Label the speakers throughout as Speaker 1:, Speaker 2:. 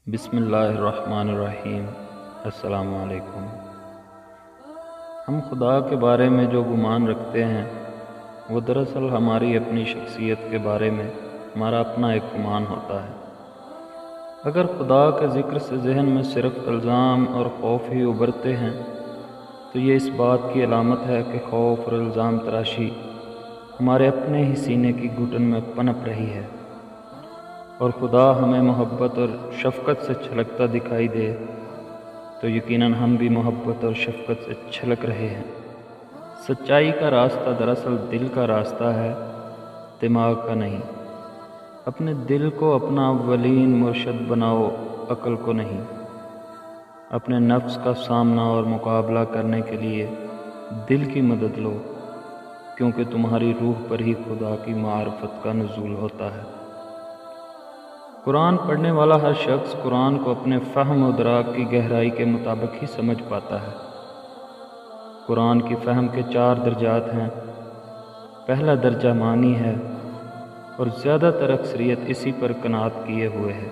Speaker 1: بسم اللہ الرحمن الرحیم۔ السلام علیکم۔ ہم خدا کے بارے میں جو گمان رکھتے ہیں وہ دراصل ہماری اپنی شخصیت کے بارے میں ہمارا اپنا ایک گمان ہوتا ہے۔ اگر خدا کے ذکر سے ذہن میں صرف الزام اور خوف ہی ابھرتے ہیں تو یہ اس بات کی علامت ہے کہ خوف اور الزام تراشی ہمارے اپنے ہی سینے کی گھٹن میں پنپ رہی ہے، اور خدا ہمیں محبت اور شفقت سے چھلکتا دکھائی دے تو یقیناً ہم بھی محبت اور شفقت سے چھلک رہے ہیں۔ سچائی کا راستہ دراصل دل کا راستہ ہے، دماغ کا نہیں۔ اپنے دل کو اپنا اولین مرشد بناؤ، عقل کو نہیں۔ اپنے نفس کا سامنا اور مقابلہ کرنے کے لیے دل کی مدد لو، کیونکہ تمہاری روح پر ہی خدا کی معرفت کا نزول ہوتا ہے۔ قرآن پڑھنے والا ہر شخص قرآن کو اپنے فہم و ادراک کی گہرائی کے مطابق ہی سمجھ پاتا ہے۔ قرآن کی فہم کے 4 درجات ہیں۔ پہلا درجہ معنی ہے اور زیادہ تر اکثریت اسی پر قناعت کیے ہوئے ہے۔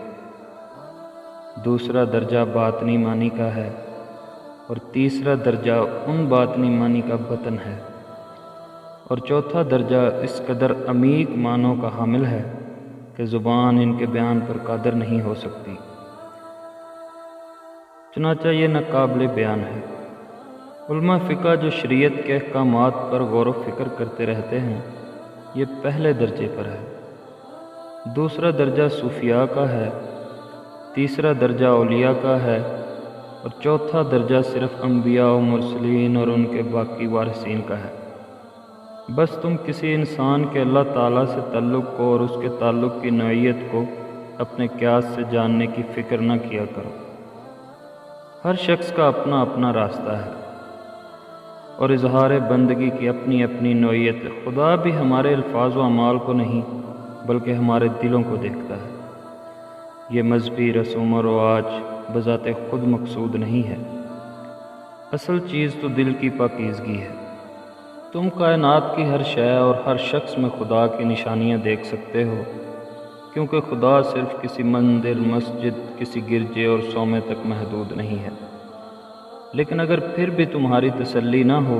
Speaker 1: دوسرا درجہ باطنی معنی کا ہے اور تیسرا درجہ ان باطنی معنی کا بطن ہے، اور چوتھا درجہ اس قدر عمیق معنوں کا حامل ہے کہ زبان ان کے بیان پر قادر نہیں ہو سکتی۔ چنانچہ یہ ناقابل بیان ہے۔ علماء فقہ جو شریعت کے احکامات پر غور و فکر کرتے رہتے ہیں، یہ پہلے درجے پر ہے۔ دوسرا درجہ صوفیاء کا ہے، تیسرا درجہ اولیاء کا ہے، اور چوتھا درجہ صرف انبیاء و مرسلین اور ان کے باقی وارثین کا ہے۔ بس تم کسی انسان کے اللہ تعالیٰ سے تعلق کو اور اس کے تعلق کی نوعیت کو اپنے قیاس سے جاننے کی فکر نہ کیا کرو۔ ہر شخص کا اپنا اپنا راستہ ہے اور اظہار بندگی کی اپنی اپنی نوعیت۔ خدا بھی ہمارے الفاظ و اعمال کو نہیں بلکہ ہمارے دلوں کو دیکھتا ہے۔ یہ مذہبی رسوم و رواج بذات خود مقصود نہیں ہے، اصل چیز تو دل کی پاکیزگی ہے۔ تم کائنات کی ہر شے اور ہر شخص میں خدا کی نشانیاں دیکھ سکتے ہو، کیونکہ خدا صرف کسی مندر، مسجد، کسی گرجے اور صومعے تک محدود نہیں ہے۔ لیکن اگر پھر بھی تمہاری تسلی نہ ہو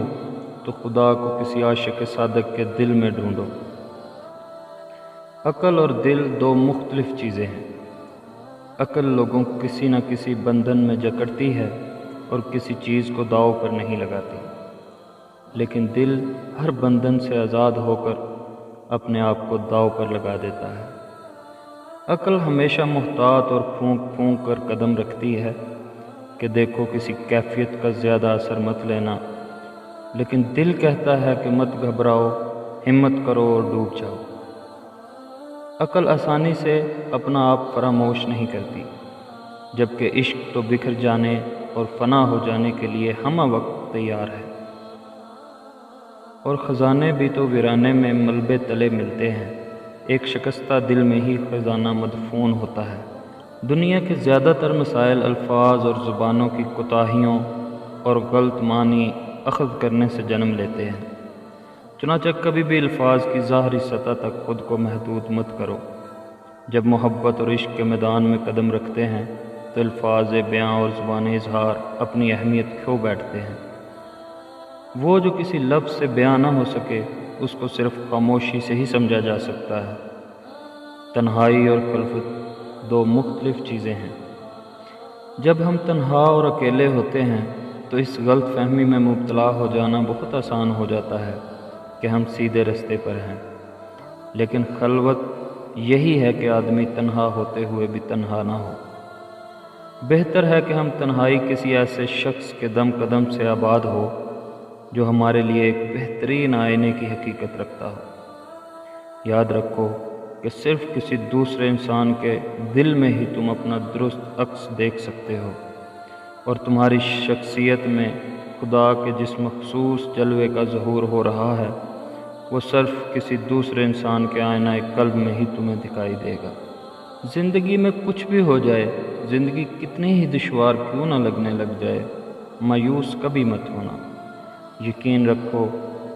Speaker 1: تو خدا کو کسی عاشق صادق کے دل میں ڈھونڈو۔ عقل اور دل 2 مختلف چیزیں ہیں۔ عقل لوگوں کو کسی نہ کسی بندھن میں جکڑتی ہے اور کسی چیز کو داؤ پر نہیں لگاتی، لیکن دل ہر بندھن سے آزاد ہو کر اپنے آپ کو داؤ پر لگا دیتا ہے۔ عقل ہمیشہ محتاط اور پھونک پھونک کر قدم رکھتی ہے کہ دیکھو کسی کیفیت کا زیادہ اثر مت لینا، لیکن دل کہتا ہے کہ مت گھبراؤ، ہمت کرو اور ڈوب جاؤ۔ عقل آسانی سے اپنا آپ فراموش نہیں کرتی، جبکہ عشق تو بکھر جانے اور فنا ہو جانے کے لیے ہمہ وقت تیار ہے۔ اور خزانے بھی تو ویرانے میں ملبے تلے ملتے ہیں، ایک شکستہ دل میں ہی خزانہ مدفون ہوتا ہے۔ دنیا کے زیادہ تر مسائل الفاظ اور زبانوں کی کوتاہیوں اور غلط معنی اخذ کرنے سے جنم لیتے ہیں۔ چنانچہ کبھی بھی الفاظ کی ظاہری سطح تک خود کو محدود مت کرو۔ جب محبت اور عشق کے میدان میں قدم رکھتے ہیں تو الفاظ بیاں اور زبان اظہار اپنی اہمیت کھو بیٹھتے ہیں۔ وہ جو کسی لفظ سے بیان نہ ہو سکے اس کو صرف خاموشی سے ہی سمجھا جا سکتا ہے۔ تنہائی اور خلوت 2 مختلف چیزیں ہیں۔ جب ہم تنہا اور اکیلے ہوتے ہیں تو اس غلط فہمی میں مبتلا ہو جانا بہت آسان ہو جاتا ہے کہ ہم سیدھے رستے پر ہیں، لیکن خلوت یہی ہے کہ آدمی تنہا ہوتے ہوئے بھی تنہا نہ ہو۔ بہتر ہے کہ ہم تنہائی کسی ایسے شخص کے دم قدم سے آباد ہو جو ہمارے لیے ایک بہترین آئینے کی حقیقت رکھتا ہو۔ یاد رکھو کہ صرف کسی دوسرے انسان کے دل میں ہی تم اپنا درست عکس دیکھ سکتے ہو، اور تمہاری شخصیت میں خدا کے جس مخصوص جلوے کا ظہور ہو رہا ہے وہ صرف کسی دوسرے انسان کے آئینہ قلب میں ہی تمہیں دکھائی دے گا۔ زندگی میں کچھ بھی ہو جائے، زندگی کتنی ہی دشوار کیوں نہ لگنے لگ جائے، مایوس کبھی مت ہونا۔ یقین رکھو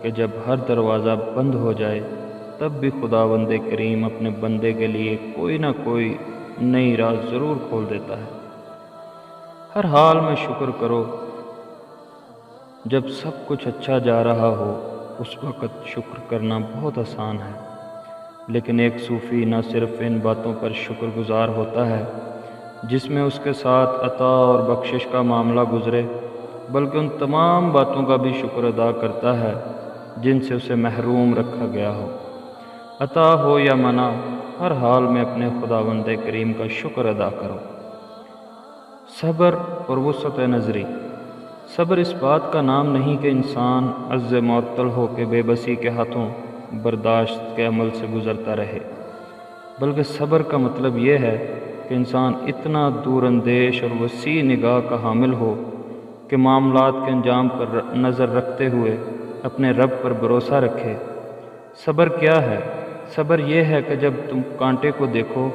Speaker 1: کہ جب ہر دروازہ بند ہو جائے تب بھی خداوند کریم اپنے بندے کے لیے کوئی نہ کوئی نئی راز ضرور کھول دیتا ہے۔ ہر حال میں شکر کرو، جب سب کچھ اچھا جا رہا ہو اس وقت شکر کرنا بہت آسان ہے، لیکن ایک صوفی نہ صرف ان باتوں پر شکر گزار ہوتا ہے جس میں اس کے ساتھ عطا اور بخشش کا معاملہ گزرے، بلکہ ان تمام باتوں کا بھی شکر ادا کرتا ہے جن سے اسے محروم رکھا گیا ہو۔ عطا ہو یا منع، ہر حال میں اپنے خداوند کریم کا شکر ادا کرو۔ صبر اور وسعت نظری۔ صبر اس بات کا نام نہیں کہ انسان عجز معطل ہو کے بے بسی کے ہاتھوں برداشت کے عمل سے گزرتا رہے، بلکہ صبر کا مطلب یہ ہے کہ انسان اتنا دور اندیش اور وسیع نگاہ کا حامل ہو کہ معاملات کے انجام پر نظر رکھتے ہوئے اپنے رب پر بھروسہ رکھے۔ صبر کیا ہے؟ صبر یہ ہے کہ جب تم کانٹے کو دیکھو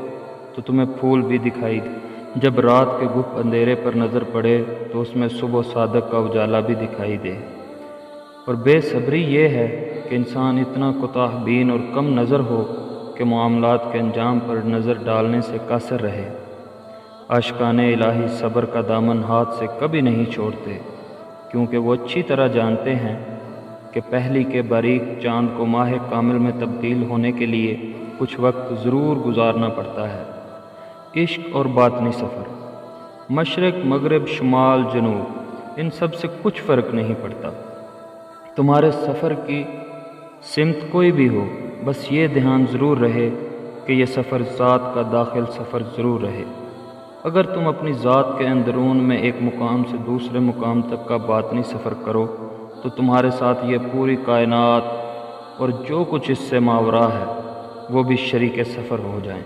Speaker 1: تو تمہیں پھول بھی دکھائی دے، جب رات کے گپ اندھیرے پر نظر پڑے تو اس میں صبح صادق کا اجالا بھی دکھائی دے۔ اور بے صبری یہ ہے کہ انسان اتنا کوتاہ بین اور کم نظر ہو کہ معاملات کے انجام پر نظر ڈالنے سے قاصر رہے۔ عاشقان الہی صبر کا دامن ہاتھ سے کبھی نہیں چھوڑتے، کیونکہ وہ اچھی طرح جانتے ہیں کہ پہلی کے باریک چاند کو ماہ کامل میں تبدیل ہونے کے لیے کچھ وقت ضرور گزارنا پڑتا ہے۔ عشق اور باطنی سفر۔ مشرق، مغرب، شمال، جنوب، ان سب سے کچھ فرق نہیں پڑتا۔ تمہارے سفر کی سمت کوئی بھی ہو، بس یہ دھیان ضرور رہے کہ یہ سفر ذات کا داخل سفر ضرور رہے۔ اگر تم اپنی ذات کے اندرون میں ایک مقام سے دوسرے مقام تک کا باطنی سفر کرو تو تمہارے ساتھ یہ پوری کائنات اور جو کچھ اس سے ماورا ہے وہ بھی شریک سفر ہو جائیں۔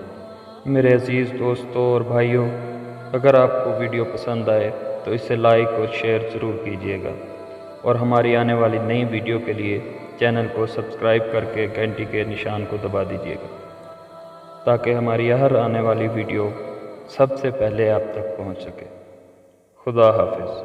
Speaker 1: میرے عزیز دوستوں اور بھائیوں، اگر آپ کو ویڈیو پسند آئے تو اسے لائک اور شیئر ضرور کیجیے گا، اور ہماری آنے والی نئی ویڈیو کے لیے چینل کو سبسکرائب کر کے گھنٹی کے نشان کو دبا دیجیے گا، تاکہ ہماری ہر آنے والی ویڈیو سب سے پہلے آپ تک پہنچ سکے۔ خدا حافظ۔